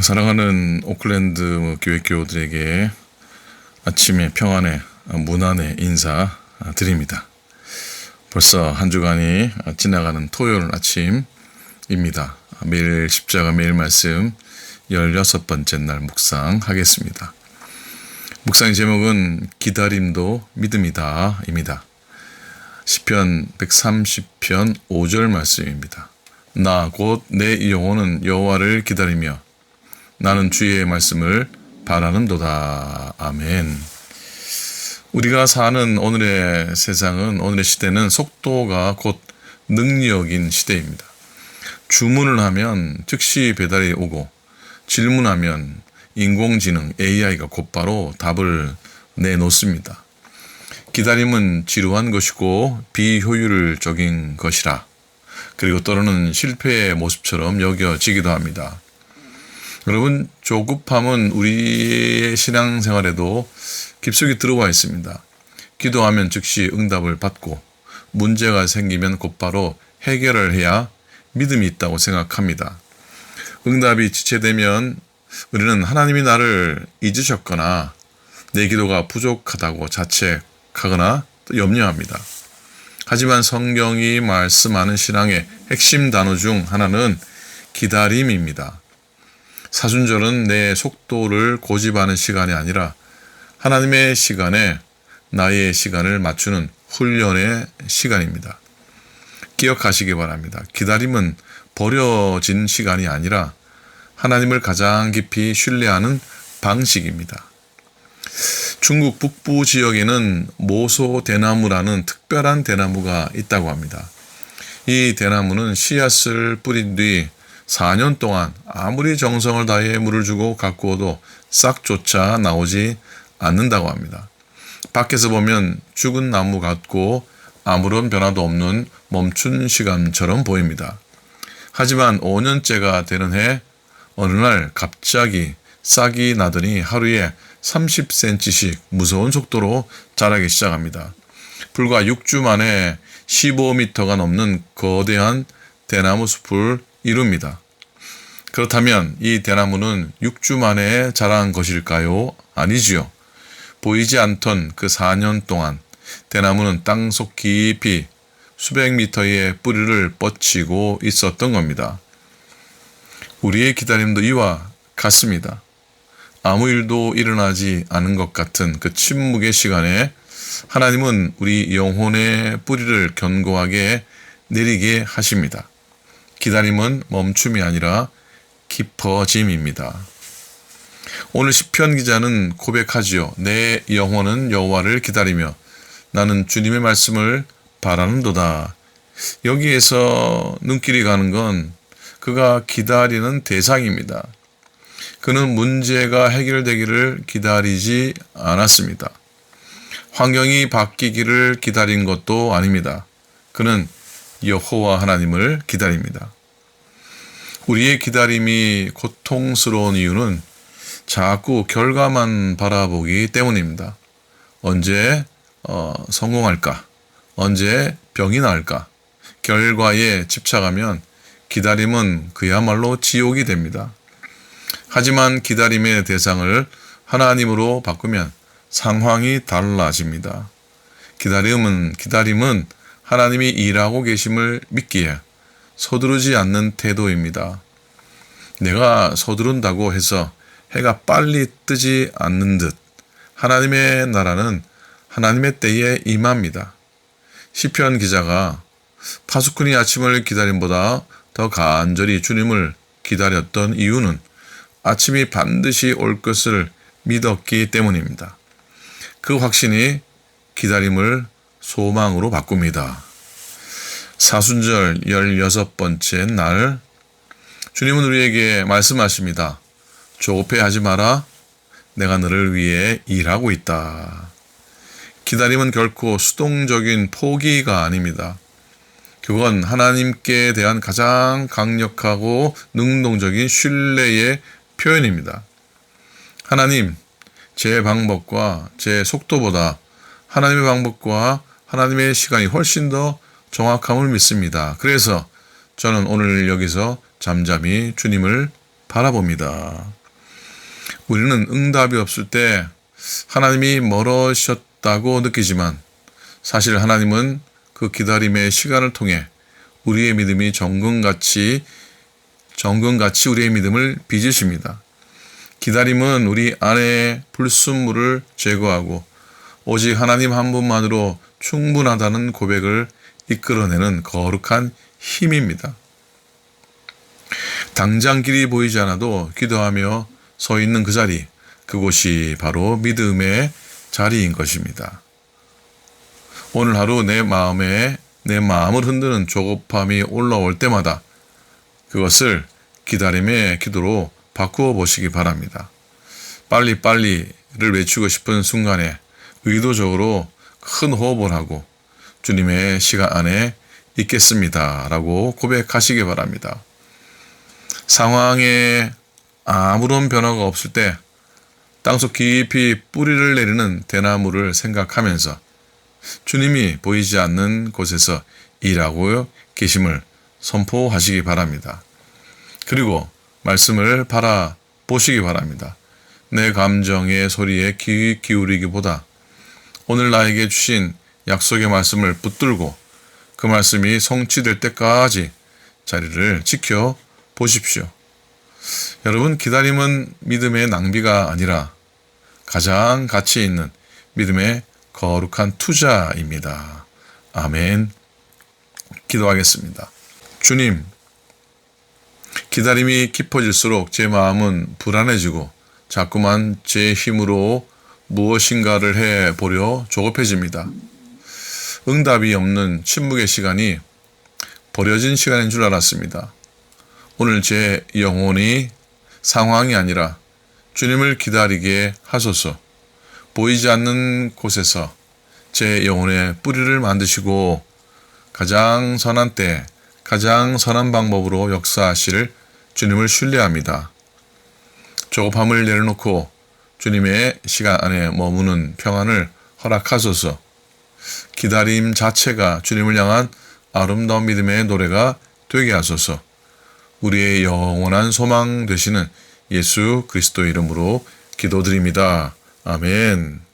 사랑하는 오클랜드 교회 교우들에게 아침에 평안의 문안의 인사 드립니다. 벌써 한 주간이 지나가는 토요일 아침입니다. 매일 십자가 매일 말씀 16번째 날 묵상하겠습니다. 묵상의 제목은 기다림도 믿음이다 입니다. 시편 130편 5절 말씀입니다. 나 곧 내 영혼은 여호와를 기다리며 나는 주의 말씀을 바라는도다. 아멘. 우리가 사는 오늘의 세상은, 오늘의 시대는 속도가 곧 능력인 시대입니다. 주문을 하면 즉시 배달이 오고, 질문하면 인공지능 AI가 곧바로 답을 내놓습니다. 기다림은 지루한 것이고 비효율적인 것이라, 그리고 때로는 실패의 모습처럼 여겨지기도 합니다. 여러분, 조급함은 우리의 신앙생활에도 깊숙이 들어와 있습니다. 기도하면 즉시 응답을 받고 문제가 생기면 곧바로 해결을 해야 믿음이 있다고 생각합니다. 응답이 지체되면 우리는 하나님이 나를 잊으셨거나 내 기도가 부족하다고 자책하거나 또 염려합니다. 하지만 성경이 말씀하는 신앙의 핵심 단어 중 하나는 기다림입니다. 사순절은 내 속도를 고집하는 시간이 아니라 하나님의 시간에 나의 시간을 맞추는 훈련의 시간입니다. 기억하시기 바랍니다. 기다림은 버려진 시간이 아니라 하나님을 가장 깊이 신뢰하는 방식입니다. 중국 북부 지역에는 모소 대나무라는 특별한 대나무가 있다고 합니다. 이 대나무는 씨앗을 뿌린 뒤 4년 동안 아무리 정성을 다해 물을 주고 가꾸어도 싹조차 나오지 않는다고 합니다. 밖에서 보면 죽은 나무 같고 아무런 변화도 없는 멈춘 시간처럼 보입니다. 하지만 5년째가 되는 해 어느 날 갑자기 싹이 나더니 하루에 30cm씩 무서운 속도로 자라기 시작합니다. 불과 6주 만에 15m가 넘는 거대한 대나무 숲을 이룹니다. 그렇다면 이 대나무는 6주 만에 자란 것일까요? 아니지요. 보이지 않던 그 4년 동안 대나무는 땅속 깊이 수백 미터의 뿌리를 뻗치고 있었던 겁니다. 우리의 기다림도 이와 같습니다. 아무 일도 일어나지 않은 것 같은 그 침묵의 시간에 하나님은 우리 영혼의 뿌리를 견고하게 내리게 하십니다. 기다림은 멈춤이 아니라 깊어짐입니다. 오늘 시편 기자는 고백하지요. 내 영혼은 여호와를 기다리며 나는 주님의 말씀을 바라는도다. 여기에서 눈길이 가는 건 그가 기다리는 대상입니다. 그는 문제가 해결되기를 기다리지 않았습니다. 환경이 바뀌기를 기다린 것도 아닙니다. 그는 여호와 하나님을 기다립니다. 우리의 기다림이 고통스러운 이유는 자꾸 결과만 바라보기 때문입니다. 언제 성공할까? 언제 병이 나을까? 결과에 집착하면 기다림은 그야말로 지옥이 됩니다. 하지만 기다림의 대상을 하나님으로 바꾸면 상황이 달라집니다. 기다림은 하나님이 일하고 계심을 믿기에 서두르지 않는 태도입니다. 내가 서두른다고 해서 해가 빨리 뜨지 않는 듯 하나님의 나라는 하나님의 때에 임합니다. 시편 기자가 파수꾼이 아침을 기다림보다 더 간절히 주님을 기다렸던 이유는 아침이 반드시 올 것을 믿었기 때문입니다. 그 확신이 기다림을 소망으로 바꿉니다. 사순절 16번째 날 주님은 우리에게 말씀하십니다. 조급해하지 마라. 내가 너를 위해 일하고 있다. 기다림은 결코 수동적인 포기가 아닙니다. 그건 하나님께 대한 가장 강력하고 능동적인 신뢰의 표현입니다. 하나님, 제 방법과 제 속도보다 하나님의 방법과 하나님의 시간이 훨씬 더 정확함을 믿습니다. 그래서 저는 오늘 여기서 잠잠히 주님을 바라봅니다. 우리는 응답이 없을 때 하나님이 멀어지셨다고 느끼지만 사실 하나님은 그 기다림의 시간을 통해 우리의 믿음이 정금같이 우리의 믿음을 빚으십니다. 기다림은 우리 안에 불순물을 제거하고 오직 하나님 한 분만으로 충분하다는 고백을 이끌어내는 거룩한 힘입니다. 당장 길이 보이지 않아도 기도하며 서 있는 그 자리, 그곳이 바로 믿음의 자리인 것입니다. 오늘 하루 내 마음을 흔드는 조급함이 올라올 때마다 그것을 기다림의 기도로 바꾸어 보시기 바랍니다. 빨리빨리를 외치고 싶은 순간에 의도적으로 큰 호흡을 하고 주님의 시간 안에 있겠습니다 라고 고백하시기 바랍니다. 상황에 아무런 변화가 없을 때 땅속 깊이 뿌리를 내리는 대나무를 생각하면서 주님이 보이지 않는 곳에서 일하고 계심을 선포하시기 바랍니다. 그리고 말씀을 바라보시기 바랍니다. 내 감정의 소리에 귀 기울이기보다 오늘 나에게 주신 약속의 말씀을 붙들고 그 말씀이 성취될 때까지 자리를 지켜 보십시오. 여러분, 기다림은 믿음의 낭비가 아니라 가장 가치 있는 믿음의 거룩한 투자입니다. 아멘. 기도하겠습니다. 주님, 기다림이 깊어질수록 제 마음은 불안해지고 자꾸만 제 힘으로 무엇인가를 해보려 조급해집니다. 응답이 없는 침묵의 시간이 버려진 시간인 줄 알았습니다. 오늘 제 영혼이 상황이 아니라 주님을 기다리게 하소서. 보이지 않는 곳에서 제 영혼의 뿌리를 만드시고 가장 선한 때, 가장 선한 방법으로 역사하실 주님을 신뢰합니다. 조급함을 내려놓고 주님의 시간 안에 머무는 평안을 허락하소서. 기다림 자체가 주님을 향한 아름다운 믿음의 노래가 되게 하소서. 우리의 영원한 소망 되시는 예수 그리스도 이름으로 기도드립니다. 아멘.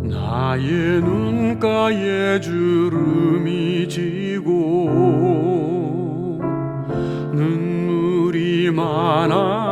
나의 눈가에 주름이 지고 눈물이 많아졌습니다.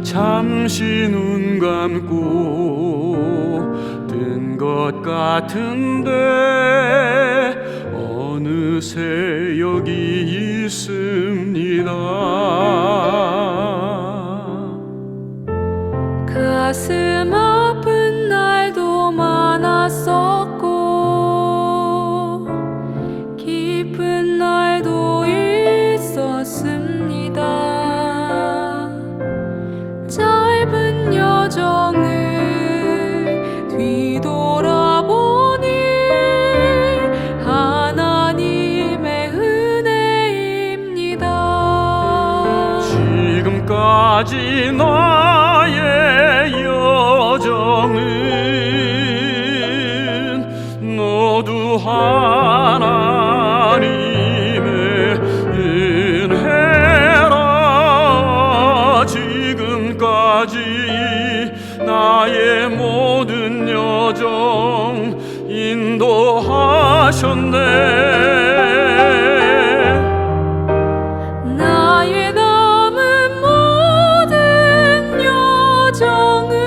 잠시 눈 감고 뜬 것 같은데 어느새 여기 있습니다. 가슴 아픈 날도 많았었고 깊은 날도 있었습니다. 짧은 여정을 뒤돌아보니 하나님의 은혜입니다. 지금까지 나의 여정은 모두 하나님의 은혜라. 지금까지 나의 모든 여정 인도하셨네. 나의 남은 모든 여정을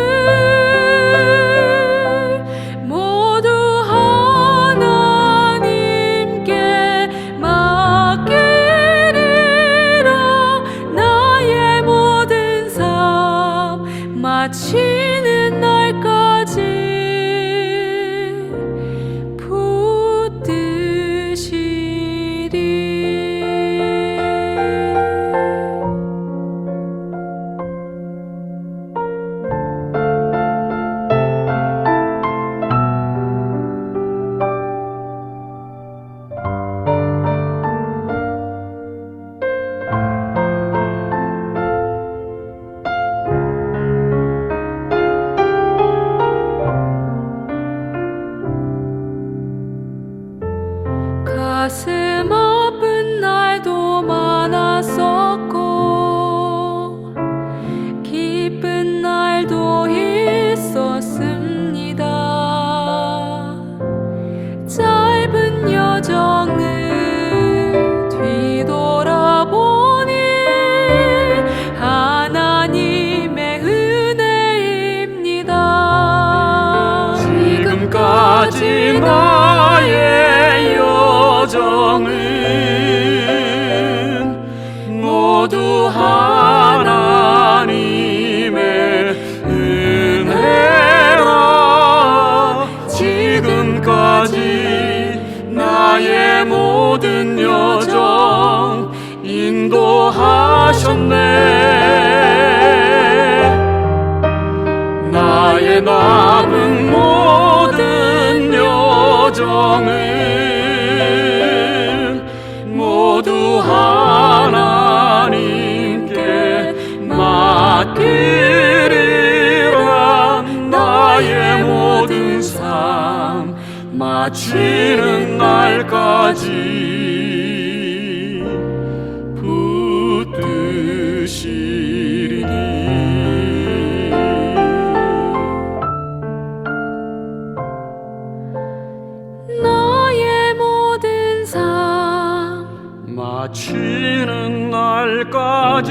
모두 하나님의 나의 여정은 모두 하나님의 은혜라. 지금까지 나의 모든 여정 인도하셨네. 나의 남은 모든 여정은 모두 하나님께 맡기리라. 나의 모든 삶 마치는 날까지 붙드시리니. 나의 모든 삶 마치는 날까지